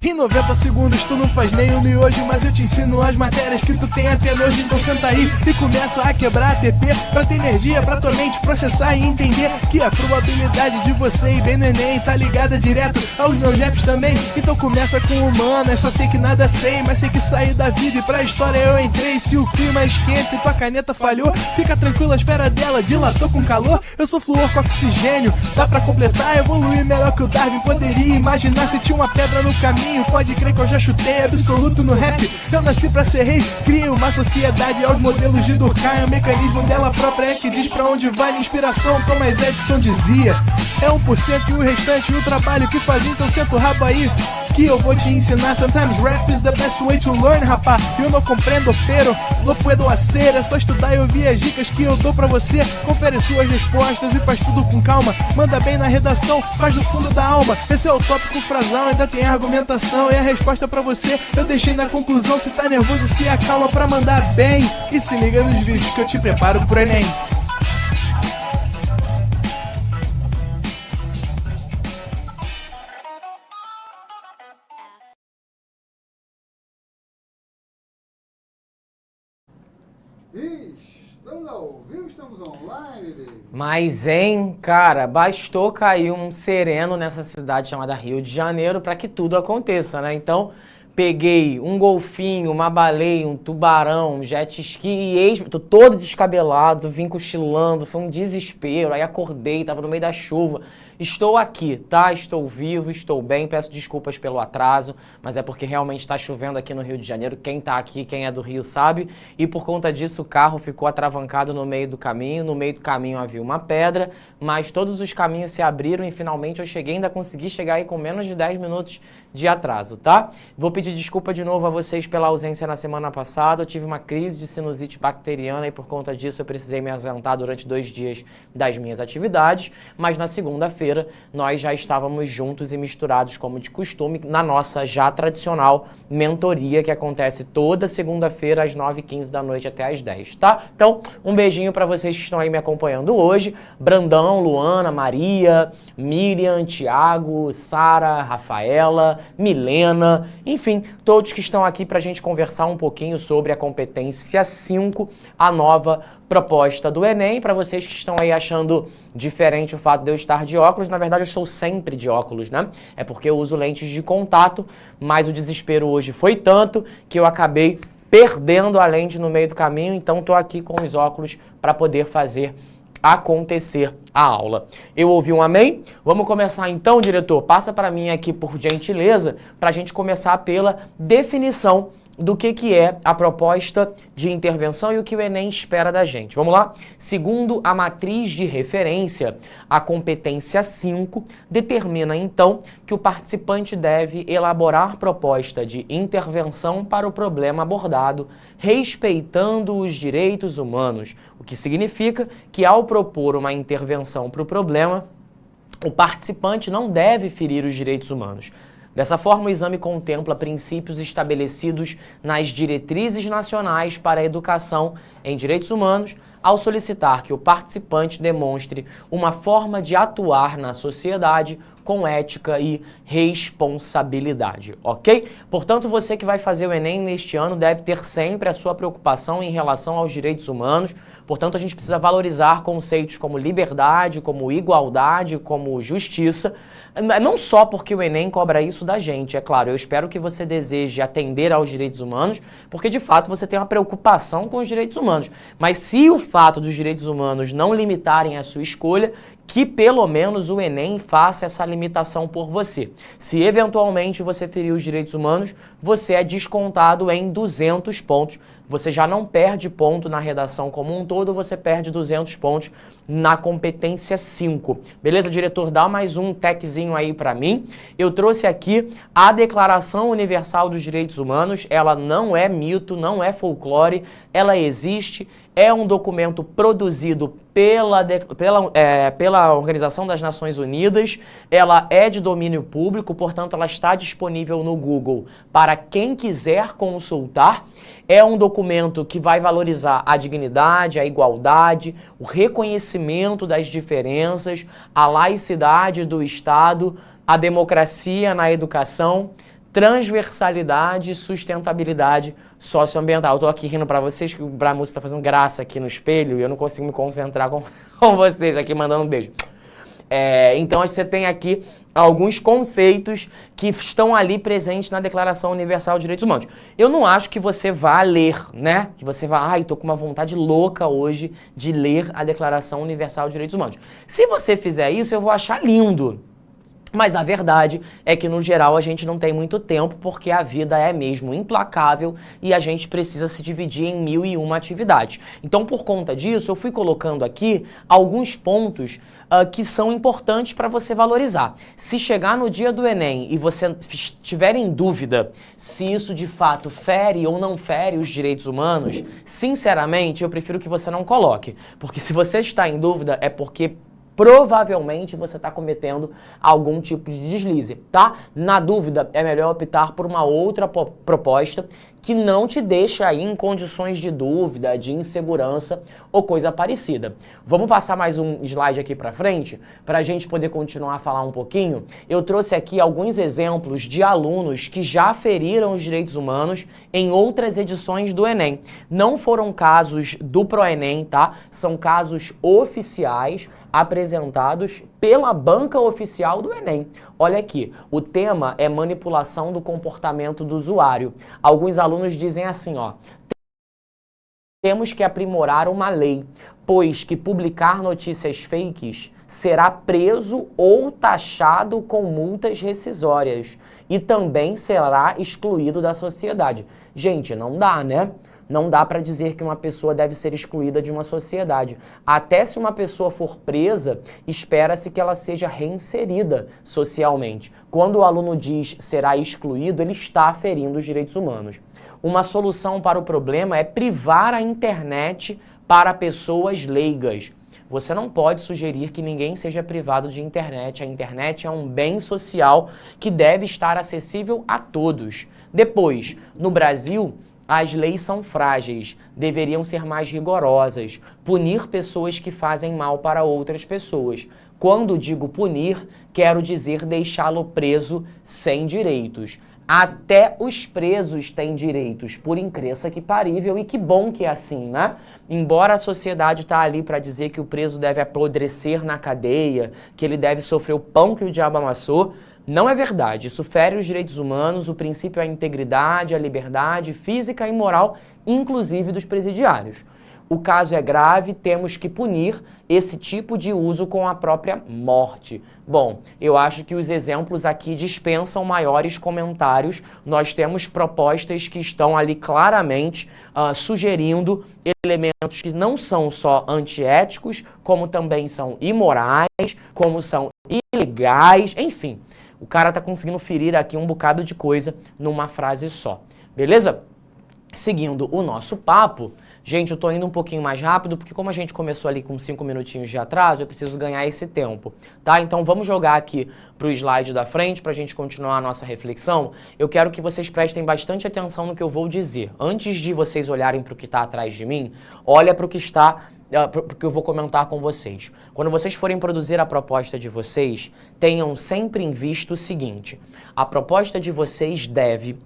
Em 90 segundos tu não faz nem um miojo, mas eu te ensino as matérias que tu tem até nojo. Então senta aí e começa a quebrar ATP pra ter energia pra tua mente processar e entender que a probabilidade de você ir bem no Enem tá ligada direto aos meus raps também. Então começa com humana, só sei que nada sei, mas sei que saí da vida e pra história eu entrei. Se o clima esquenta e tua caneta falhou, fica tranquila, a esfera dela dilatou com calor. Eu sou flúor com oxigênio, dá pra completar, evoluir melhor que o Darwin poderia imaginar. Se tinha uma pedra no caminho, pode crer que eu já chutei absoluto no rap. Eu nasci pra ser rei, crio uma sociedade aos modelos de Durkheim. O mecanismo dela própria é que diz pra onde vai minha inspiração. Thomas Edison dizia, é 1% e o restante o trabalho que fazia. Então senta o rabo aí que eu vou te ensinar. Sometimes rap is the best way to learn, rapá. Eu não compreendo, pero lo puedo hacer. É só estudar e ouvir as dicas que eu dou pra você. Confere suas respostas e faz tudo com calma. Manda bem na redação, faz do fundo da alma. Esse é o tópico frasal, ainda tem argumentação. E a resposta pra você eu deixei na conclusão. Se tá nervoso, se acalma pra mandar bem. E se liga nos vídeos que eu te preparo pro Enem. Estamos ao vivo, estamos online. Mas, hein, cara, bastou cair um sereno nessa cidade chamada Rio de Janeiro para que tudo aconteça, né? Então, peguei um golfinho, uma baleia, um tubarão, um jet ski, tô todo descabelado, vim cochilando, foi um desespero, aí acordei, tava no meio da chuva. Estou aqui, tá? Estou vivo, estou bem, peço desculpas pelo atraso, mas é porque realmente está chovendo aqui no Rio de Janeiro. Quem tá aqui, quem é do Rio sabe, e por conta disso o carro ficou atravancado no meio do caminho. No meio do caminho havia uma pedra, mas todos os caminhos se abriram e finalmente eu cheguei, ainda consegui chegar aí com menos de 10 minutos de atraso, tá? Vou pedir desculpa de novo a vocês pela ausência na semana passada. Eu tive uma crise de sinusite bacteriana e por conta disso eu precisei me ausentar durante 2 dias das minhas atividades, mas na segunda-feira nós já estávamos juntos e misturados como de costume na nossa já tradicional mentoria que acontece toda segunda-feira às 9h15 da noite até às 10, tá? Então, um beijinho para vocês que estão aí me acompanhando hoje. Brandão, Luana, Maria, Miriam, Thiago, Sara, Rafaela, Milena, enfim, todos que estão aqui pra gente conversar um pouquinho sobre a competência 5, a nova proposta do Enem. Para vocês que estão aí achando diferente o fato de eu estar de óculos, na verdade eu estou sempre de óculos, né? É porque eu uso lentes de contato, mas o desespero hoje foi tanto que eu acabei perdendo a lente no meio do caminho, então tô aqui com os óculos para poder fazer acontecer a aula. Eu ouvi um amém? Vamos começar então, diretor? Passa para mim aqui, por gentileza, para a gente começar pela definição do que é a proposta de intervenção e o que o Enem espera da gente. Vamos lá? Segundo a matriz de referência, a competência 5 determina, então, que o participante deve elaborar proposta de intervenção para o problema abordado, respeitando os direitos humanos, o que significa que, ao propor uma intervenção para o problema, o participante não deve ferir os direitos humanos. Dessa forma, o exame contempla princípios estabelecidos nas diretrizes nacionais para a educação em direitos humanos, ao solicitar que o participante demonstre uma forma de atuar na sociedade com ética e responsabilidade, ok? Portanto, você que vai fazer o Enem neste ano deve ter sempre a sua preocupação em relação aos direitos humanos. Portanto, a gente precisa valorizar conceitos como liberdade, como igualdade, como justiça, não só porque o Enem cobra isso da gente, é claro, eu espero que você deseje atender aos direitos humanos, porque de fato você tem uma preocupação com os direitos humanos, mas se o fato dos direitos humanos não limitarem a sua escolha, que pelo menos o Enem faça essa limitação por você. Se eventualmente você ferir os direitos humanos, você é descontado em 200 pontos. Você já não perde ponto na redação como um todo, você perde 200 pontos na competência 5. Beleza, diretor? Dá mais um techzinho aí pra mim. Eu trouxe aqui a Declaração Universal dos Direitos Humanos. Ela não é mito, não é folclore, ela existe, É um documento produzido pela Organização das Nações Unidas, ela é de domínio público, portanto ela está disponível no Google para quem quiser consultar. É um documento que vai valorizar a dignidade, a igualdade, o reconhecimento das diferenças, a laicidade do Estado, a democracia na educação, transversalidade e sustentabilidade socioambiental. Eu tô aqui rindo pra vocês, que o Bramuço tá fazendo graça aqui no espelho e eu não consigo me concentrar com vocês aqui, mandando um beijo. Então você tem aqui alguns conceitos que estão ali presentes na Declaração Universal de Direitos Humanos. Eu não acho que você vá ler, né? Que você vá, tô com uma vontade louca hoje de ler a Declaração Universal de Direitos Humanos. Se você fizer isso, eu vou achar lindo. Mas a verdade é que, no geral, a gente não tem muito tempo porque a vida é mesmo implacável e a gente precisa se dividir em 1001 atividades. Então, por conta disso, eu fui colocando aqui alguns pontos que são importantes para você valorizar. Se chegar no dia do Enem e você tiver em dúvida se isso de fato fere ou não fere os direitos humanos, sinceramente, eu prefiro que você não coloque. Porque se você está em dúvida, é porque provavelmente você está cometendo algum tipo de deslize, tá? Na dúvida, é melhor optar por uma outra proposta que não te deixe aí em condições de dúvida, de insegurança ou coisa parecida. Vamos passar mais um slide aqui para frente, para a gente poder continuar a falar um pouquinho. Eu trouxe aqui alguns exemplos de alunos que já feriram os direitos humanos em outras edições do Enem. Não foram casos do ProEnem, tá? São casos oficiais apresentados pela banca oficial do Enem. Olha aqui, o tema é manipulação do comportamento do usuário. Alguns alunos dizem assim, ó: temos que aprimorar uma lei, pois que publicar notícias fakes será preso ou taxado com multas rescisórias e também será excluído da sociedade. Gente, não dá, né? Não dá para dizer que uma pessoa deve ser excluída de uma sociedade. Até se uma pessoa for presa, espera-se que ela seja reinserida socialmente. Quando o aluno diz será excluído, ele está ferindo os direitos humanos. Uma solução para o problema é privar a internet para pessoas leigas. Você não pode sugerir que ninguém seja privado de internet. A internet é um bem social que deve estar acessível a todos. Depois, no Brasil, as leis são frágeis, deveriam ser mais rigorosas, punir pessoas que fazem mal para outras pessoas. Quando digo punir, quero dizer deixá-lo preso sem direitos. Até os presos têm direitos, por incrível que parível, e que bom que é assim, né? Embora a sociedade está ali para dizer que o preso deve apodrecer na cadeia, que ele deve sofrer o pão que o diabo amassou, não é verdade. Isso fere os direitos humanos, o princípio é a integridade, a liberdade física e moral, inclusive dos presidiários. O caso é grave, temos que punir esse tipo de uso com a própria morte. Bom, eu acho que os exemplos aqui dispensam maiores comentários. Nós temos propostas que estão ali claramente sugerindo elementos que não são só antiéticos, como também são imorais, como são ilegais, enfim. O cara tá conseguindo ferir aqui um bocado de coisa numa frase só, beleza? Seguindo o nosso papo, gente, eu tô indo um pouquinho mais rápido, porque como a gente começou ali com 5 minutinhos de atraso, eu preciso ganhar esse tempo, tá? Então vamos jogar aqui pro slide da frente pra gente continuar a nossa reflexão. Eu quero que vocês prestem bastante atenção no que eu vou dizer. Antes de vocês olharem pro que tá atrás de mim, olha pro que está... porque eu vou comentar com vocês. Quando vocês forem produzir a proposta de vocês, tenham sempre em vista o seguinte: a proposta de vocês deve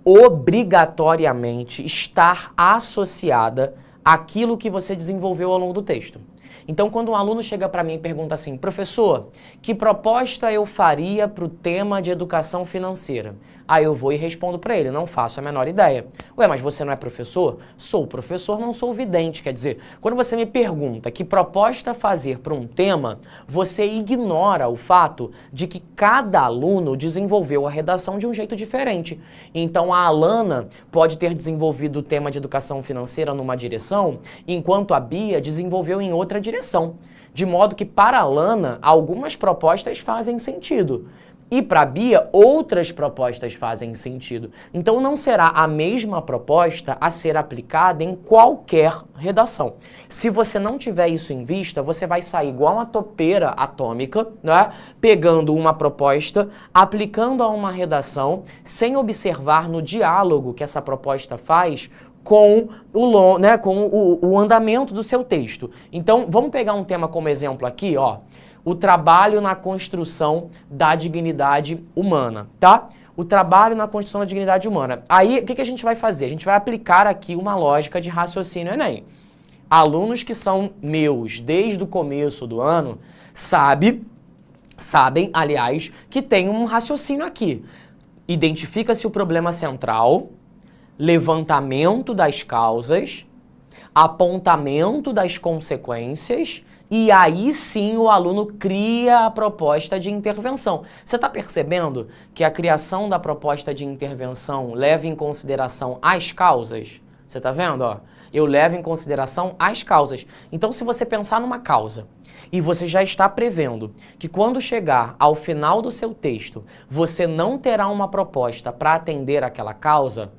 obrigatoriamente estar associada àquilo que você desenvolveu ao longo do texto. Então, quando um aluno chega para mim e pergunta assim: professor, que proposta eu faria para o tema de educação financeira? Aí eu vou e respondo para ele: não faço a menor ideia. Ué, mas você não é professor? Sou professor, não sou vidente. Quer dizer, quando você me pergunta que proposta fazer para um tema, você ignora o fato de que cada aluno desenvolveu a redação de um jeito diferente. Então, a Alana pode ter desenvolvido o tema de educação financeira numa direção, enquanto a Bia desenvolveu em outra direção. De modo que, para a Alana, algumas propostas fazem sentido. E para a Bia, outras propostas fazem sentido. Então não será a mesma proposta a ser aplicada em qualquer redação. Se você não tiver isso em vista, você vai sair igual uma topeira atômica, né? Pegando uma proposta, aplicando a uma redação, sem observar no diálogo que essa proposta faz com o andamento do seu texto. Então, vamos pegar um tema como exemplo aqui, ó. O trabalho na construção da dignidade humana, tá? O trabalho na construção da dignidade humana. Aí, o que a gente vai fazer? A gente vai aplicar aqui uma lógica de raciocínio Enem. Alunos que são meus desde o começo do ano sabem, aliás, que tem um raciocínio aqui. Identifica-se o problema central, levantamento das causas, apontamento das consequências, e aí sim o aluno cria a proposta de intervenção. Você está percebendo que a criação da proposta de intervenção leva em consideração as causas? Você está vendo? Ó? Eu levo em consideração as causas. Então, se você pensar numa causa e você já está prevendo que quando chegar ao final do seu texto, você não terá uma proposta para atender aquela causa,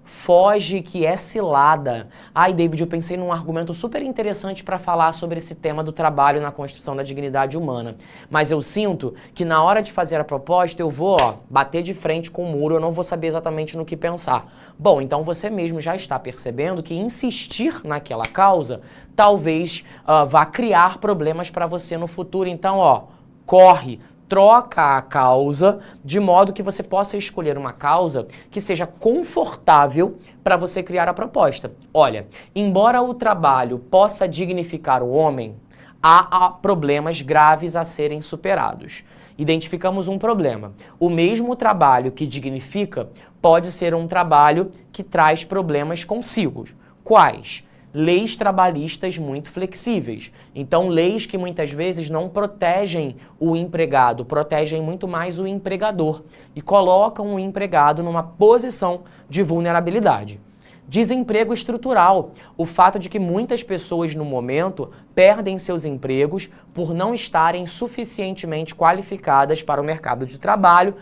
foge que é cilada. Ai, David, eu pensei num argumento super interessante para falar sobre esse tema do trabalho na construção da dignidade humana. Mas eu sinto que na hora de fazer a proposta eu vou, bater de frente com o muro, eu não vou saber exatamente no que pensar. Bom, então você mesmo já está percebendo que insistir naquela causa talvez vá criar problemas para você no futuro. Então, corre. Troca a causa de modo que você possa escolher uma causa que seja confortável para você criar a proposta. Olha, embora o trabalho possa dignificar o homem, há problemas graves a serem superados. Identificamos um problema. O mesmo trabalho que dignifica pode ser um trabalho que traz problemas consigo. Quais? Leis trabalhistas muito flexíveis. Então, leis que muitas vezes não protegem o empregado, protegem muito mais o empregador e colocam o empregado numa posição de vulnerabilidade. Desemprego estrutural. O fato de que muitas pessoas no momento perdem seus empregos por não estarem suficientemente qualificadas para o mercado de trabalho,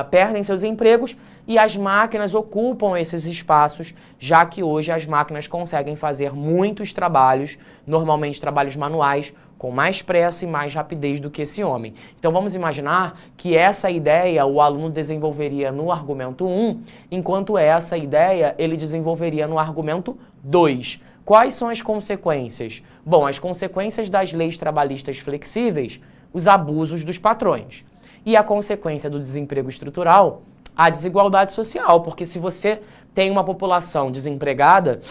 perdem seus empregos e as máquinas ocupam esses espaços, já que hoje as máquinas conseguem fazer muitos trabalhos, normalmente trabalhos manuais, com mais pressa e mais rapidez do que esse homem. Então vamos imaginar que essa ideia o aluno desenvolveria no argumento 1, enquanto essa ideia ele desenvolveria no argumento 2. Quais são as consequências? Bom, as consequências das leis trabalhistas flexíveis, os abusos dos patrões. E a consequência do desemprego estrutural, a desigualdade social, porque se você tem uma população desempregada,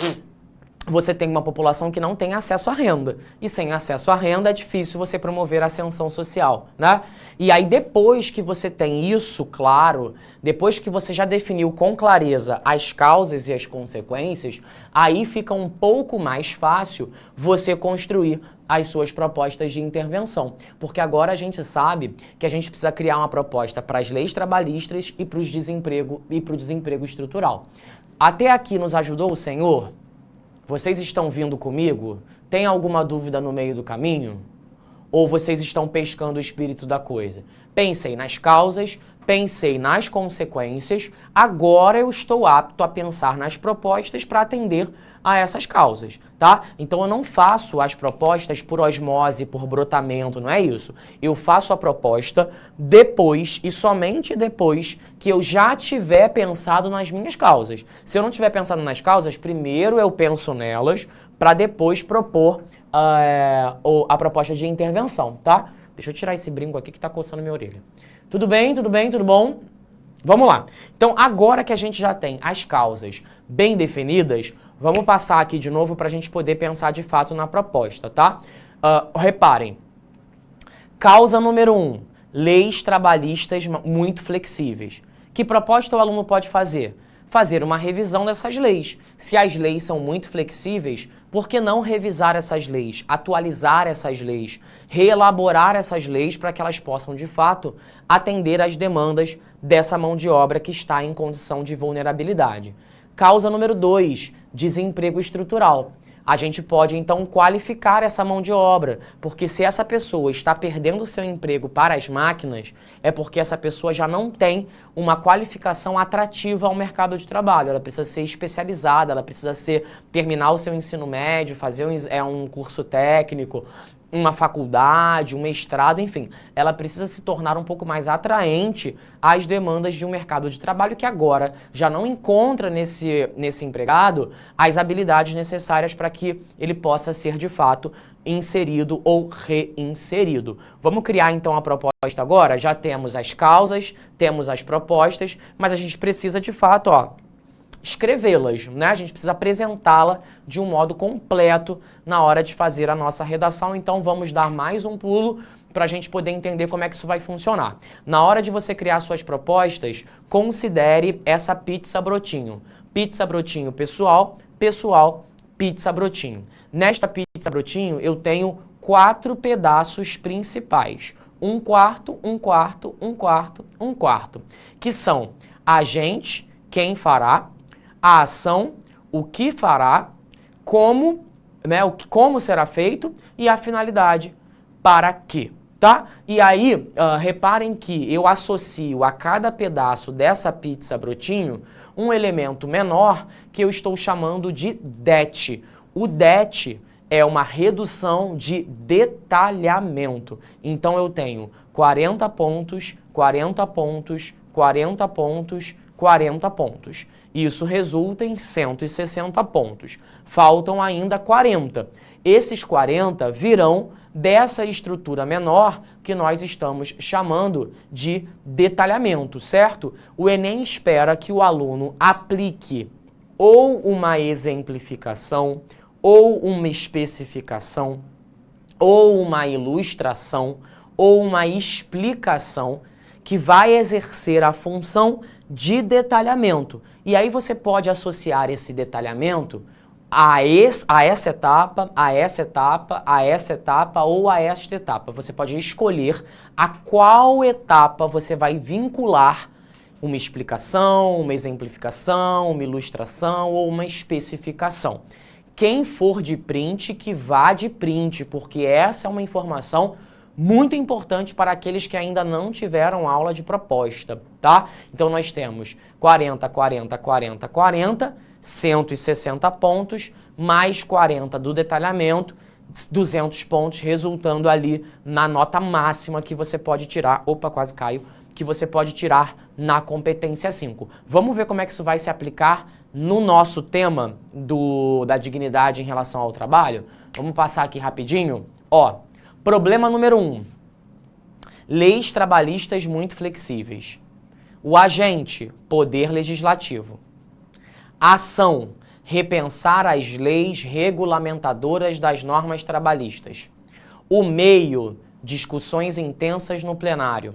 você tem uma população que não tem acesso à renda. E sem acesso à renda é difícil você promover a ascensão social, né? E aí depois que você tem isso claro, depois que você já definiu com clareza as causas e as consequências, aí fica um pouco mais fácil você construir as suas propostas de intervenção. Porque agora a gente sabe que a gente precisa criar uma proposta para as leis trabalhistas e para o desemprego estrutural. Até aqui nos ajudou o Senhor? Vocês estão vindo comigo? Tem alguma dúvida no meio do caminho? Ou vocês estão pescando o espírito da coisa? Pensei nas causas, pensei nas consequências, agora eu estou apto a pensar nas propostas para atender a essas causas, tá? Então eu não faço as propostas por osmose, por brotamento, não é isso. Eu faço a proposta depois e somente depois que eu já tiver pensado nas minhas causas. Se eu não tiver pensado nas causas, primeiro eu penso nelas para depois propor a proposta de intervenção, tá? Deixa eu tirar esse brinco aqui que tá coçando minha orelha. Tudo bem? Tudo bem? Tudo bom? Vamos lá. Então, agora que a gente já tem as causas bem definidas, vamos passar aqui de novo para a gente poder pensar de fato na proposta, tá? Reparem. Causa número 1. Leis trabalhistas muito flexíveis. Que proposta o aluno pode fazer? Fazer uma revisão dessas leis. Se as leis são muito flexíveis, por que não revisar essas leis, atualizar essas leis, reelaborar essas leis para que elas possam, de fato, atender às demandas dessa mão de obra que está em condição de vulnerabilidade? Causa número 2, desemprego estrutural. a gente pode então qualificar essa mão de obra, porque se essa pessoa está perdendo seu emprego para as máquinas, é porque essa pessoa já não tem uma qualificação atrativa ao mercado de trabalho. Ela precisa ser especializada, ela precisa terminar o seu ensino médio, fazer um curso técnico, uma faculdade, um mestrado, enfim. Ela precisa se tornar um pouco mais atraente às demandas de um mercado de trabalho que agora já não encontra nesse empregado as habilidades necessárias para que ele possa ser, de fato, inserido ou reinserido. Vamos criar, então, a proposta agora? Já temos as causas, temos as propostas, mas a gente precisa, de fato, escrevê-las, né? A gente precisa apresentá-la de um modo completo na hora de fazer a nossa redação. Então vamos dar mais um pulo para a gente poder entender como é que isso vai funcionar. Na hora de você criar suas propostas, considere essa pizza brotinho. Pizza brotinho pessoal, pessoal, pizza brotinho. Nesta pizza brotinho eu tenho 4 pedaços principais. 1/4, 1/4, 1/4, 1/4, que são a gente, quem fará, a ação, o que fará, como, né, como será feito e a finalidade, para quê, tá? E aí, reparem que eu associo a cada pedaço dessa pizza brotinho um elemento menor que eu estou chamando de det. O det é uma redução de detalhamento. Então eu tenho 40 pontos, 40 pontos, 40 pontos, 40 pontos. Isso resulta em 160 pontos. Faltam ainda 40. Esses 40 virão dessa estrutura menor que nós estamos chamando de detalhamento, certo? O Enem espera que o aluno aplique ou uma exemplificação, ou uma especificação, ou uma ilustração, ou uma explicação que vai exercer a função de detalhamento. E aí você pode associar esse detalhamento a essa etapa, a essa etapa, a essa etapa ou a esta etapa. Você pode escolher a qual etapa você vai vincular uma explicação, uma exemplificação, uma ilustração ou uma especificação. Quem for de print, que vá de print, porque essa é uma informação muito importante para aqueles que ainda não tiveram aula de proposta, tá? Então nós temos 40, 40, 40, 40, 160 pontos, mais 40 do detalhamento, 200 pontos, resultando ali na nota máxima que você pode tirar, opa, quase caio, que você pode tirar na competência 5. Vamos ver como é que isso vai se aplicar no nosso tema da dignidade em relação ao trabalho? Vamos passar aqui rapidinho. Problema número 1. Leis trabalhistas muito flexíveis. O agente, poder legislativo. Ação, repensar as leis regulamentadoras das normas trabalhistas. O meio, discussões intensas no plenário.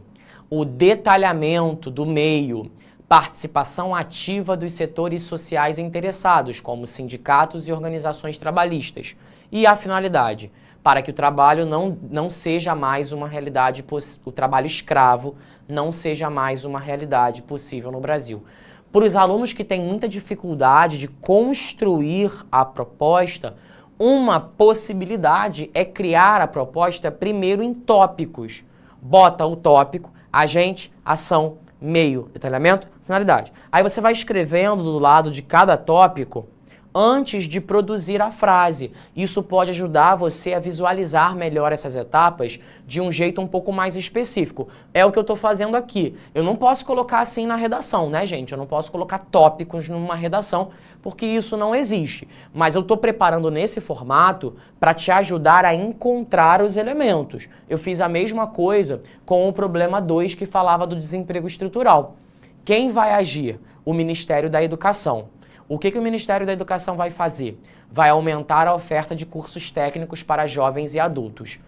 O detalhamento do meio, participação ativa dos setores sociais interessados, como sindicatos e organizações trabalhistas. E a finalidade, para que o trabalho não seja mais uma realidade, o trabalho escravo não seja mais uma realidade possível no Brasil. Para os alunos que têm muita dificuldade de construir a proposta, uma possibilidade é criar a proposta primeiro em tópicos. Bota o tópico, agente, ação, meio, detalhamento, finalidade. Aí você vai escrevendo do lado de cada tópico antes de produzir a frase. Isso pode ajudar você a visualizar melhor essas etapas de um jeito um pouco mais específico. É o que eu estou fazendo aqui. Eu não posso colocar assim na redação, né, gente? Eu não posso colocar tópicos numa redação, porque isso não existe. Mas eu estou preparando nesse formato para te ajudar a encontrar os elementos. Eu fiz a mesma coisa com o problema 2 que falava do desemprego estrutural. Quem vai agir? O Ministério da Educação. O que o Ministério da Educação vai fazer? Vai aumentar a oferta de cursos técnicos para jovens e adultos.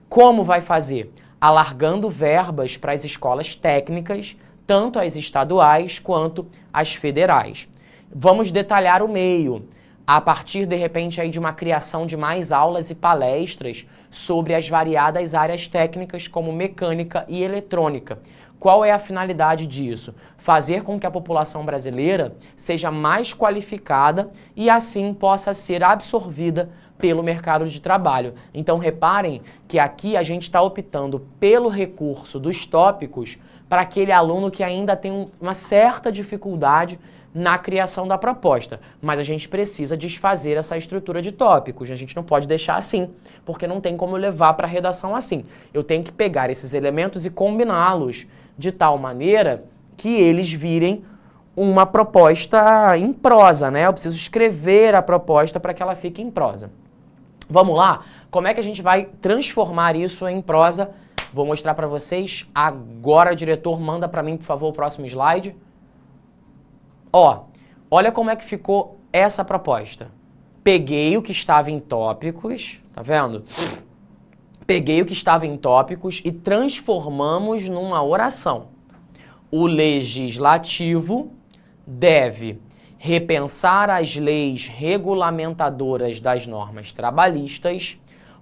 Como vai fazer? Alargando verbas para as escolas técnicas, tanto as estaduais quanto as federais. Vamos detalhar o meio, a partir, de repente, aí de uma criação de mais aulas e palestras sobre as variadas áreas técnicas, como mecânica e eletrônica. Qual é a finalidade disso? Fazer com que a população brasileira seja mais qualificada e assim possa ser absorvida pelo mercado de trabalho. Então reparem que aqui a gente está optando pelo recurso dos tópicos para aquele aluno que ainda tem uma certa dificuldade na criação da proposta. Mas a gente precisa desfazer essa estrutura de tópicos, a gente não pode deixar assim, porque não tem como levar para a redação assim. Eu tenho que pegar esses elementos e combiná-los de tal maneira que eles virem uma proposta em prosa, né? Eu preciso escrever a proposta para que ela fique em prosa. Vamos lá? Como é que a gente vai transformar isso em prosa? Vou mostrar para vocês agora. Diretor, manda para mim, por favor, o próximo slide. Ó, olha como é que ficou essa proposta. Peguei o que estava em tópicos, tá vendo? Peguei o que estava em tópicos e transformamos numa oração. O legislativo deve repensar as leis regulamentadoras das normas trabalhistas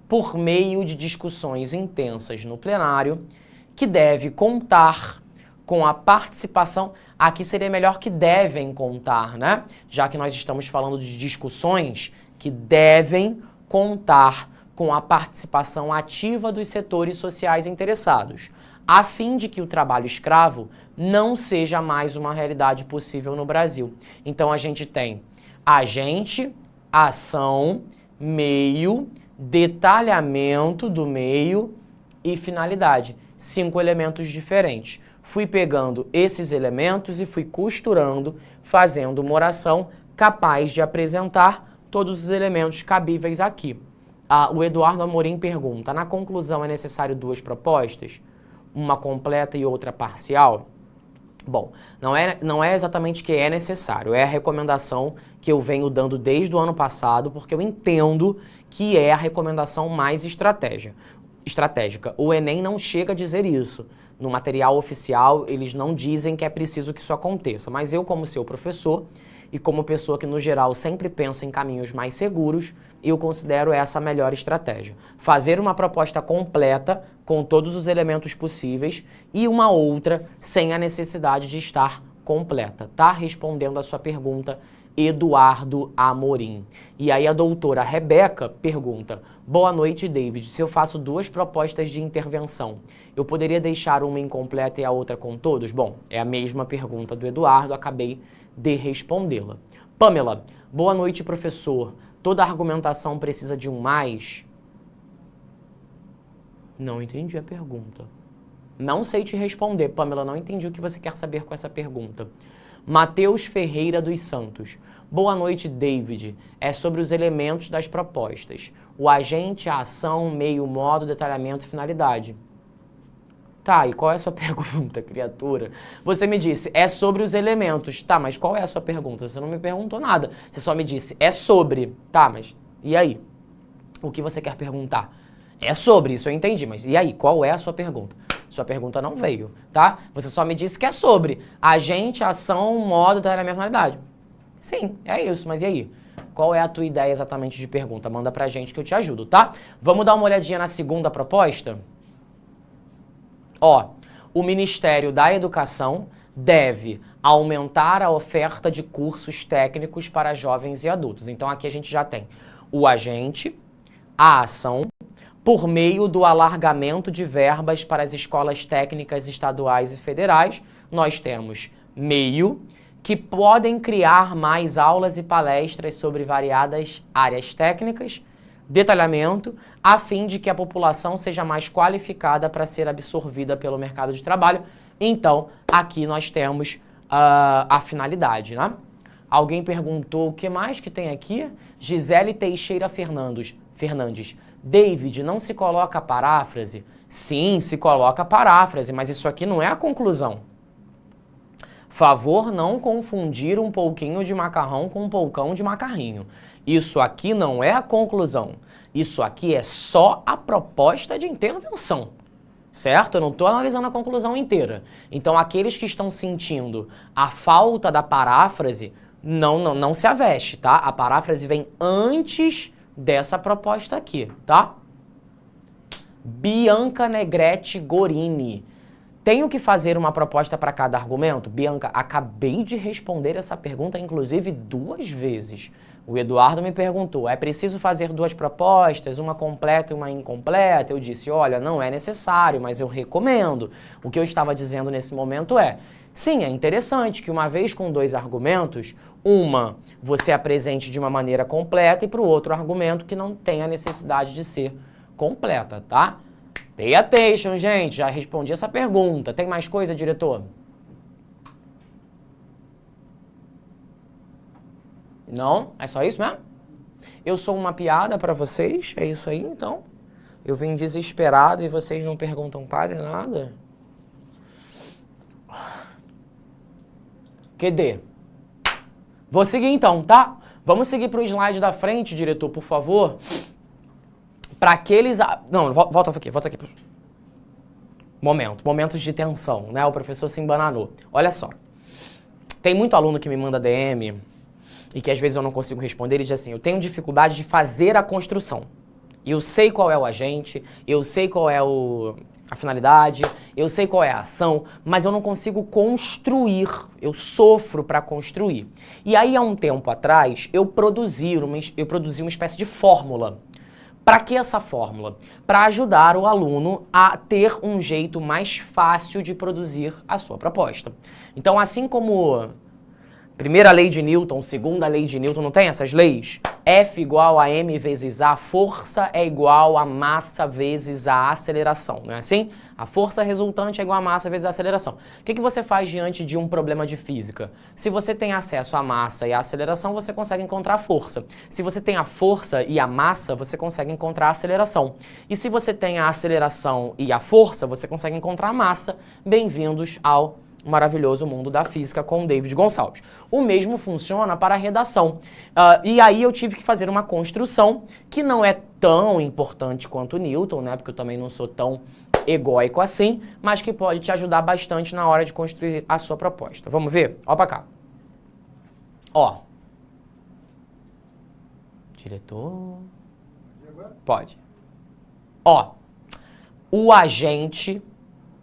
por meio de discussões intensas no plenário, que deve contar com a participação... Aqui seria melhor que devem contar, né? Já que nós estamos falando de discussões que devem contar com a participação ativa dos setores sociais interessados, a fim de que o trabalho escravo não seja mais uma realidade possível no Brasil. Então a gente tem agente, ação, meio, detalhamento do meio e finalidade. 5 elementos diferentes. Fui pegando esses elementos e fui costurando, fazendo uma oração capaz de apresentar todos os elementos cabíveis aqui. O Eduardo Amorim pergunta, na conclusão é necessário 2 propostas? Uma completa e outra parcial? Bom, não é exatamente que é necessário, é a recomendação que eu venho dando desde o ano passado, porque eu entendo que é a recomendação mais estratégica. O Enem não chega a dizer isso. No material oficial, eles não dizem que é preciso que isso aconteça, mas eu, como seu professor e como pessoa que, no geral, sempre pensa em caminhos mais seguros, eu considero essa a melhor estratégia. Fazer uma proposta completa, com todos os elementos possíveis, e uma outra sem a necessidade de estar completa. Tá respondendo a sua pergunta, Eduardo Amorim. E aí a doutora Rebeca pergunta, boa noite, David, se eu faço 2 propostas de intervenção, eu poderia deixar uma incompleta e a outra com todos? Bom, é a mesma pergunta do Eduardo, acabei de respondê-la. Pamela, boa noite, professor. Toda argumentação precisa de um mais? Não entendi a pergunta. Não sei te responder, Pamela, não entendi o que você quer saber com essa pergunta. Matheus Ferreira dos Santos. Boa noite, David. É sobre os elementos das propostas. O agente, a ação, meio, modo, detalhamento e finalidade. Tá, e qual é a sua pergunta, criatura? Você me disse, é sobre os elementos. Tá, mas qual é a sua pergunta? Você não me perguntou nada. Você só me disse, é sobre. Tá, mas e aí? O que você quer perguntar? É sobre, isso eu entendi, mas e aí? Qual é a sua pergunta? Sua pergunta não veio, tá? Você só me disse que é sobre agente, ação, modo, detalhamento, finalidade. Sim, é isso, mas e aí? Qual é a tua ideia exatamente de pergunta? Manda pra gente que eu te ajudo, tá? Vamos dar uma olhadinha na segunda proposta? Ó, o Ministério da Educação deve aumentar a oferta de cursos técnicos para jovens e adultos. Então aqui a gente já tem o agente, a ação, por meio do alargamento de verbas para as escolas técnicas estaduais e federais, nós temos meio, que podem criar mais aulas e palestras sobre variadas áreas técnicas, detalhamento, a fim de que a população seja mais qualificada para ser absorvida pelo mercado de trabalho. Então, aqui nós temos a finalidade, né? Alguém perguntou o que mais que tem aqui? Gisele Teixeira Fernandes. David, não se coloca a paráfrase? Sim, se coloca a paráfrase, mas isso aqui não é a conclusão. Favor não confundir um pouquinho de macarrão com um poucão de macarrinho. Isso aqui não é a conclusão. Isso aqui é só a proposta de intervenção. Certo? Eu não estou analisando a conclusão inteira. Então, aqueles que estão sentindo a falta da paráfrase, não se aveste, tá? A paráfrase vem antes dessa proposta aqui, tá? Bianca Negrete Gorini. Tenho que fazer uma proposta para cada argumento? Bianca, acabei de responder essa pergunta, inclusive 2 vezes. O Eduardo me perguntou, é preciso fazer 2 propostas, uma completa e uma incompleta? Eu disse, olha, não é necessário, mas eu recomendo. O que eu estava dizendo nesse momento é, sim, é interessante que uma vez com 2 argumentos, uma você apresente de uma maneira completa e para o outro argumento que não tem a necessidade de ser completa, tá? Pay attention, gente, já respondi essa pergunta. Tem mais coisa, diretor? Não? É só isso mesmo? Eu sou uma piada pra vocês? É isso aí, então? Eu vim desesperado e vocês não perguntam quase nada? QD. Vou seguir então, tá? Vamos seguir pro slide da frente, diretor, por favor. Para aqueles... Não, volta aqui. Momentos de tensão, né? O professor se embananou. Olha só. Tem muito aluno que me manda DM e que às vezes eu não consigo responder. Ele diz assim, eu tenho dificuldade de fazer a construção. Eu sei qual é o agente, eu sei qual é a finalidade, eu sei qual é a ação, mas eu não consigo construir, eu sofro para construir. E aí, há um tempo atrás, eu produzi uma espécie de fórmula. Para que essa fórmula? Para ajudar o aluno a ter um jeito mais fácil de produzir a sua proposta. Então, assim como primeira lei de Newton, segunda lei de Newton, não tem essas leis? F igual a m vezes a, força é igual a massa vezes a aceleração, não é assim? A força resultante é igual a massa vezes a aceleração. O que você faz diante de um problema de física? Se você tem acesso à massa e à aceleração, você consegue encontrar a força. Se você tem a força e a massa, você consegue encontrar a aceleração. E se você tem a aceleração e a força, você consegue encontrar a massa. Bem-vindos ao maravilhoso mundo da física com o David Gonçalves. O mesmo funciona para a redação. E aí eu tive que fazer uma construção que não é tão importante quanto Newton, né? Porque eu também não sou tão egóico assim, mas que pode te ajudar bastante na hora de construir a sua proposta. Vamos ver? Ó pra cá. Ó. Diretor. Pode. Ó. O agente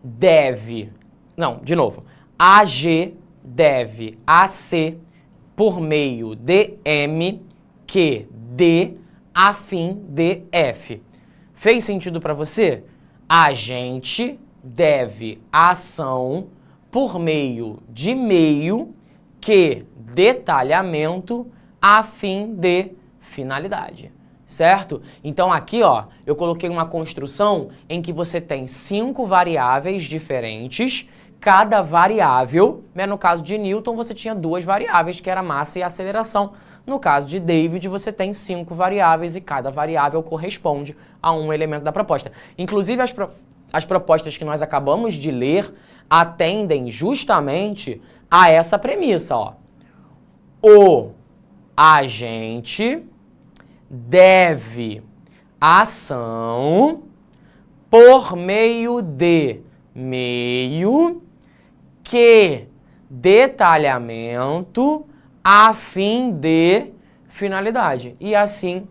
deve... Não, de novo. AG deve AC por meio de M que D a fim de F. Fez sentido para você? Agente deve ação por meio de meio que detalhamento a fim de finalidade. Certo? Então aqui, ó, eu coloquei uma construção em que você tem 5 variáveis diferentes. Cada variável, né, no caso de Newton, você tinha 2 variáveis, que era massa e aceleração. No caso de David, você tem 5 variáveis e cada variável corresponde a um elemento da proposta. Inclusive, as propostas que nós acabamos de ler atendem justamente a essa premissa, ó. O agente deve ação por meio de meio que detalhamento a fim de finalidade. E assim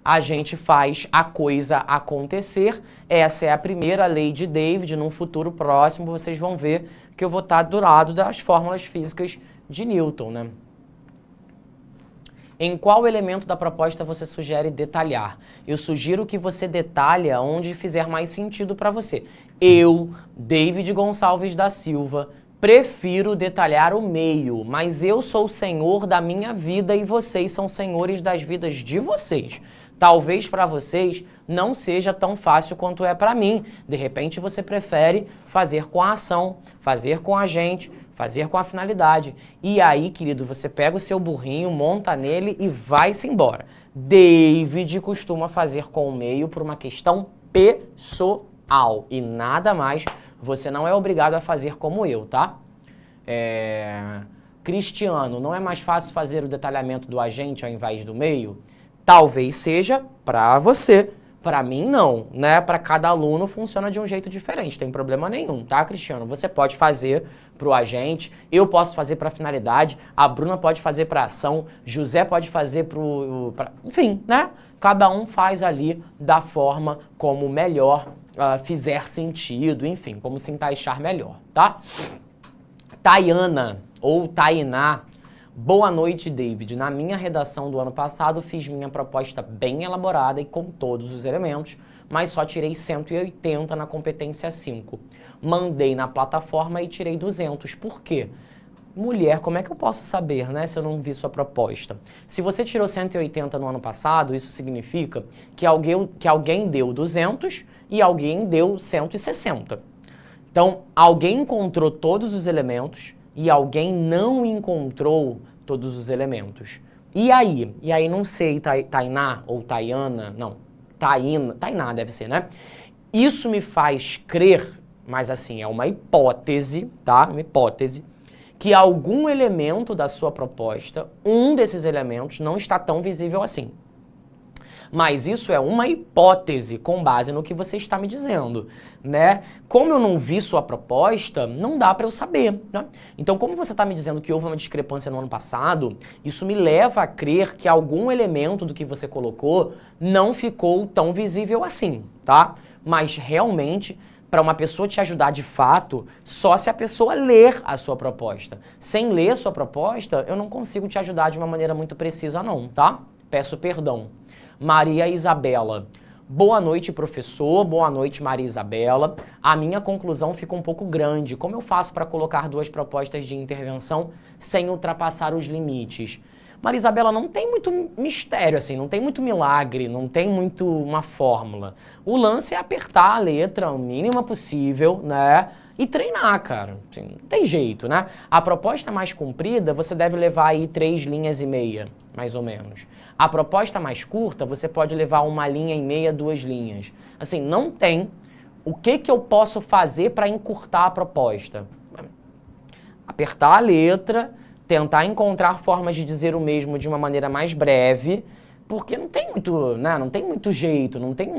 a gente faz a coisa acontecer. Essa é a primeira lei de David. Num futuro próximo vocês vão ver que eu vou estar do lado das fórmulas físicas de Newton, né? Em qual elemento da proposta você sugere detalhar? Eu sugiro que você detalhe onde fizer mais sentido para você. Eu, David Gonçalves da Silva, prefiro detalhar o meio, mas eu sou o senhor da minha vida e vocês são senhores das vidas de vocês. Talvez para vocês não seja tão fácil quanto é para mim. De repente você prefere fazer com a ação, fazer com a gente, fazer com a finalidade. E aí, querido, você pega o seu burrinho, monta nele e vai-se embora. David costuma fazer com o meio por uma questão pessoal e nada mais. Você não é obrigado a fazer como eu, tá? Cristiano, não é mais fácil fazer o detalhamento do agente ao invés do meio? Talvez seja para você, Para mim, não, né? Para cada aluno funciona de um jeito diferente, tem problema nenhum, tá, Cristiano? Você pode fazer para o agente, eu posso fazer para finalidade, a Bruna pode fazer para ação, José pode fazer enfim, né? Cada um faz ali da forma como melhor fizer sentido, enfim, como se encaixar melhor, tá? Tayana, ou Tainá. Boa noite, David. Na minha redação do ano passado, fiz minha proposta bem elaborada e com todos os elementos, mas só tirei 180 na competência 5. Mandei na plataforma e tirei 200. Por quê? Mulher, como é que eu posso saber, né, se eu não vi sua proposta? Se você tirou 180 no ano passado, isso significa que alguém deu 200 e alguém deu 160. Então, alguém encontrou todos os elementos e alguém não encontrou todos os elementos. E aí? E aí não sei, Tainá ou Tayana, não, Tainá deve ser, né? Isso me faz crer, mas assim, é uma hipótese, tá? Uma hipótese, que algum elemento da sua proposta, um desses elementos, não está tão visível assim. Mas isso é uma hipótese com base no que você está me dizendo, né? Como eu não vi sua proposta, não dá para eu saber, né? Então, como você está me dizendo que houve uma discrepância no ano passado, isso me leva a crer que algum elemento do que você colocou não ficou tão visível assim, tá? Mas realmente, para uma pessoa te ajudar de fato, só se a pessoa ler a sua proposta. Sem ler sua proposta, eu não consigo te ajudar de uma maneira muito precisa não, tá? Peço perdão. Maria Isabela. Boa noite, professor. Boa noite, Maria Isabela. A minha conclusão fica um pouco grande. Como eu faço para colocar 2 propostas de intervenção sem ultrapassar os limites? Maria Isabela, não tem muito mistério, assim, não tem muito milagre, não tem muito uma fórmula. O lance é apertar a letra o mínimo possível, né? E treinar, cara. Assim, não tem jeito, né? A proposta mais comprida, você deve levar aí 3,5 linhas, mais ou menos. A proposta mais curta, você pode levar 1,5 linha, 2 linhas. Assim, não tem o que eu posso fazer para encurtar a proposta. Apertar a letra, tentar encontrar formas de dizer o mesmo de uma maneira mais breve, porque não tem muito, né? Não tem muito jeito, não tem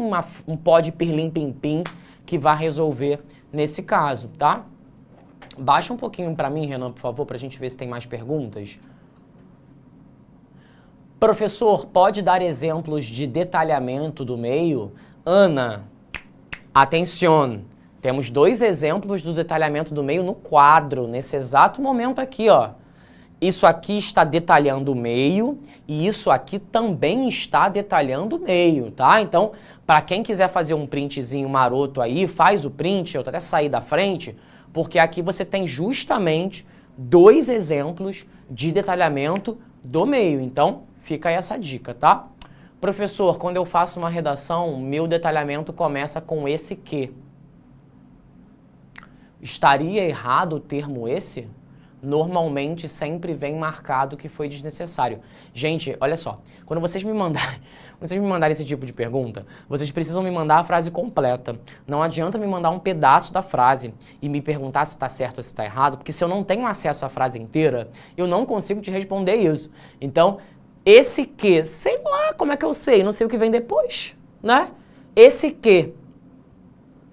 um pó de pirlim-pim-pim que vá resolver nesse caso, tá? Baixa um pouquinho para mim, Renan, por favor, para a gente ver se tem mais perguntas. Professor, pode dar exemplos de detalhamento do meio? Ana, atenção, temos 2 exemplos do detalhamento do meio no quadro, nesse exato momento aqui, ó. Isso aqui está detalhando o meio e isso aqui também está detalhando o meio, tá? Então, para quem quiser fazer um printzinho maroto aí, faz o print, eu até sair da frente, porque aqui você tem justamente 2 exemplos de detalhamento do meio. Então, fica aí essa dica, tá? Professor, quando eu faço uma redação, meu detalhamento começa com esse que. Estaria errado o termo esse? Normalmente sempre vem marcado que foi desnecessário. Gente, olha só, quando vocês me mandarem esse tipo de pergunta, vocês precisam me mandar a frase completa. Não adianta me mandar um pedaço da frase e me perguntar se está certo ou se está errado, porque se eu não tenho acesso à frase inteira, eu não consigo te responder isso. Então, esse que, sei lá como é que eu sei, não sei o que vem depois, né? Esse que,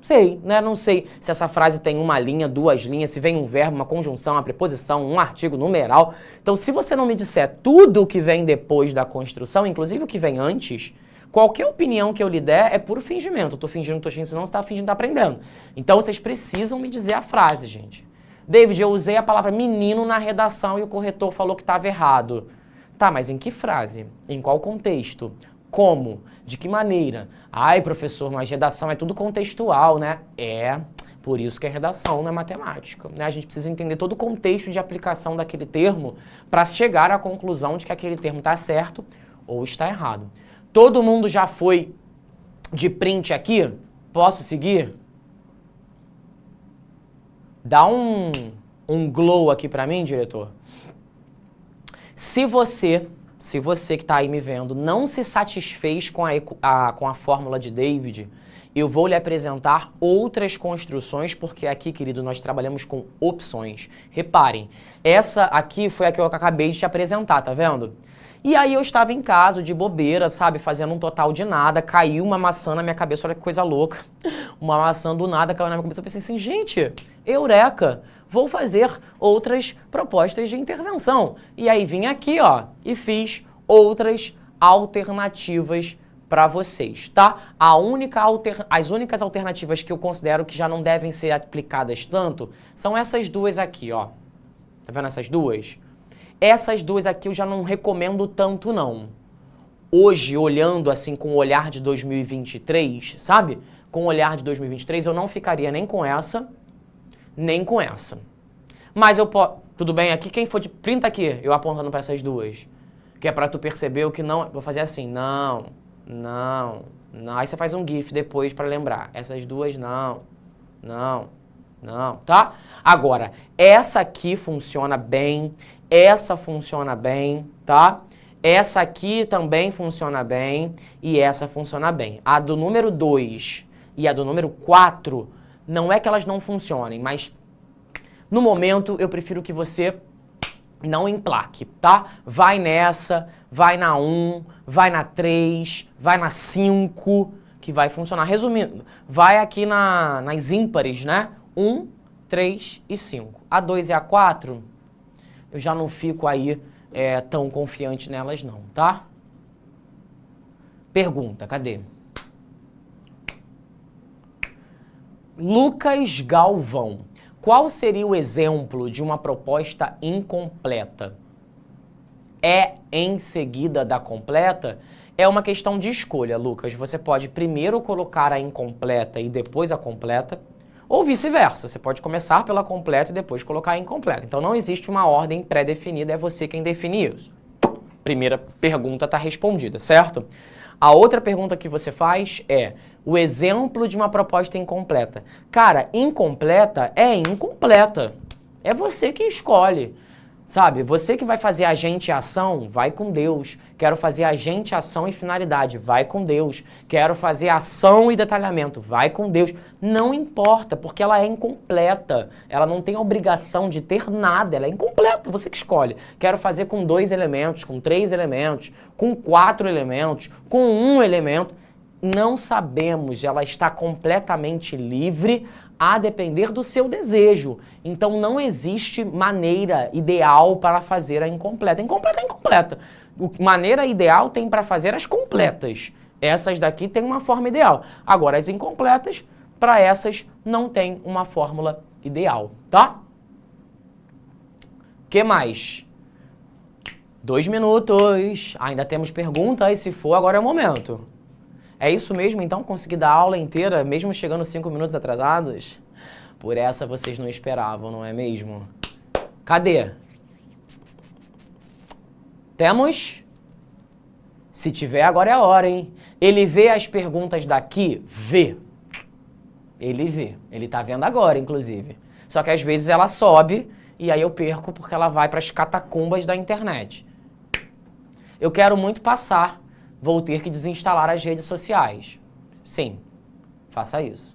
sei, né? Não sei se essa frase tem 1 linha, 2 linhas, se vem um verbo, uma conjunção, uma preposição, um artigo, numeral. Então, se você não me disser tudo o que vem depois da construção, inclusive o que vem antes, qualquer opinião que eu lhe der é puro fingimento. Eu tô fingindo, tô te ensinando, você tá fingindo, tá aprendendo. Então, vocês precisam me dizer a frase, gente. David, eu usei a palavra menino na redação e o corretor falou que estava errado. Tá, mas em que frase? Em qual contexto? Como? De que maneira? Ai, professor, mas redação é tudo contextual, né? É, por isso que é redação, não é matemática, né? A gente precisa entender todo o contexto de aplicação daquele termo para chegar à conclusão de que aquele termo está certo ou está errado. Todo mundo já foi de print aqui? Posso seguir? Dá um glow aqui para mim, diretor. Se você que está aí me vendo não se satisfez com a fórmula de David, eu vou lhe apresentar outras construções, porque aqui, querido, nós trabalhamos com opções. Reparem, essa aqui foi a que eu acabei de te apresentar, tá vendo? E aí eu estava em casa, de bobeira, sabe, fazendo um total de nada, caiu uma maçã na minha cabeça, olha que coisa louca. Uma maçã do nada caiu na minha cabeça, eu pensei assim, gente, eureka, vou fazer outras propostas de intervenção. E aí vim aqui, ó, e fiz outras alternativas para vocês, tá? As únicas alternativas que eu considero que já não devem ser aplicadas tanto são essas duas aqui, ó. Tá vendo essas duas? Essas duas aqui eu já não recomendo tanto, não. Hoje, olhando assim com o olhar de 2023, sabe? Com o olhar de 2023, eu não ficaria nem com essa, nem com essa. Mas eu posso... Tudo bem? Aqui, quem for de... Printa aqui, eu apontando para essas duas. Que é para tu perceber o que não... Vou fazer assim, não. Aí você faz um GIF depois para lembrar. Essas duas, não, tá? Agora, essa aqui funciona bem... Essa funciona bem, tá? Essa aqui também funciona bem e essa funciona bem. A do número 2 e a do número 4, não é que elas não funcionem, mas no momento eu prefiro que você não emplaque, tá? Vai nessa, vai na 1, vai na 3, vai na 5, que vai funcionar. Resumindo, vai aqui nas ímpares, né? 1, 3 e 5. A 2 e a 4... eu já não fico aí tão confiante nelas não, tá? Pergunta, cadê? Lucas Galvão. Qual seria o exemplo de uma proposta incompleta? É em seguida da completa? É uma questão de escolha, Lucas. Você pode primeiro colocar a incompleta e depois a completa. Ou vice-versa, você pode começar pela completa e depois colocar a incompleta. Então não existe uma ordem pré-definida, é você quem define isso. Primeira pergunta está respondida, certo? A outra pergunta que você faz é o exemplo de uma proposta incompleta. Cara, incompleta é incompleta. É você que escolhe. Sabe, você que vai fazer agente e ação, vai com Deus. Quero fazer agente, ação e finalidade, vai com Deus. Quero fazer ação e detalhamento, vai com Deus. Não importa, porque ela é incompleta. Ela não tem obrigação de ter nada, ela é incompleta, você que escolhe. Quero fazer com 2 elementos, com 3 elementos, com 4 elementos, com 1 elemento. Não sabemos, ela está completamente livre a depender do seu desejo. Então não existe maneira ideal para fazer a incompleta. Incompleta é incompleta. Maneira ideal tem para fazer as completas. Essas daqui tem uma forma ideal. Agora as incompletas, para essas não tem uma fórmula ideal, tá? Que mais? 2 minutos. Ainda temos perguntas, se for, agora é o momento. É isso mesmo, então? Consegui dar a aula inteira, mesmo chegando 5 minutos atrasados? Por essa vocês não esperavam, não é mesmo? Cadê? Temos? Se tiver, agora é a hora, hein? Ele vê as perguntas daqui? Vê. Ele vê. Ele tá vendo agora, inclusive. Só que às vezes ela sobe e aí eu perco porque ela vai para as catacumbas da internet. Eu quero muito passar. Vou ter que desinstalar as redes sociais. Sim, faça isso.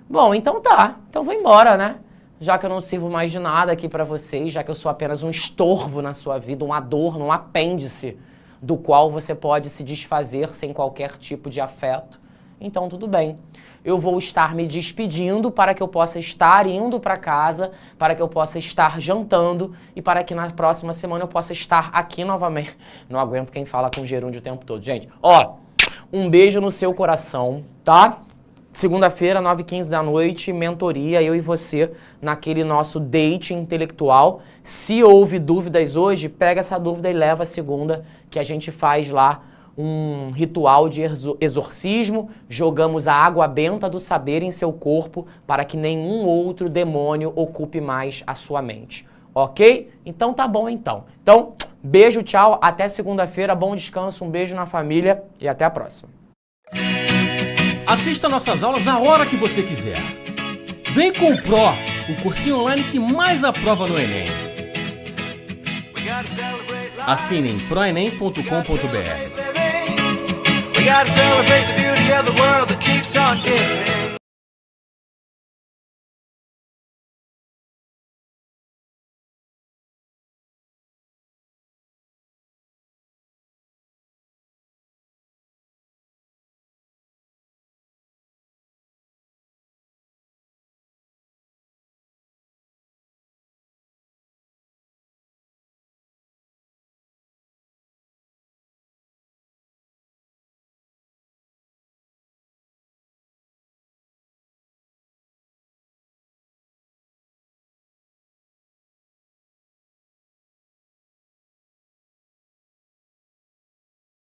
Bom, então tá. Então vou embora, né? Já que eu não sirvo mais de nada aqui pra vocês, já que eu sou apenas um estorvo na sua vida, um adorno, um apêndice, do qual você pode se desfazer sem qualquer tipo de afeto. Então tudo bem. Eu vou estar me despedindo para que eu possa estar indo para casa, para que eu possa estar jantando e para que na próxima semana eu possa estar aqui novamente. Não aguento quem fala com gerúndio o tempo todo. Gente, ó, um beijo no seu coração, tá? Segunda-feira, 9h15 da noite, mentoria, eu e você, naquele nosso date intelectual. Se houve dúvidas hoje, pega essa dúvida e leva a segunda, que a gente faz lá um ritual de exorcismo, jogamos a água benta do saber em seu corpo para que nenhum outro demônio ocupe mais a sua mente. Ok? Então tá bom então. Então, beijo, tchau, até segunda-feira, bom descanso, um beijo na família e até a próxima. Assista nossas aulas a hora que você quiser. Vem com o Pro, o cursinho online que mais aprova no Enem. Assine em proenem.com.br. We gotta celebrate the beauty of the world that keeps on giving.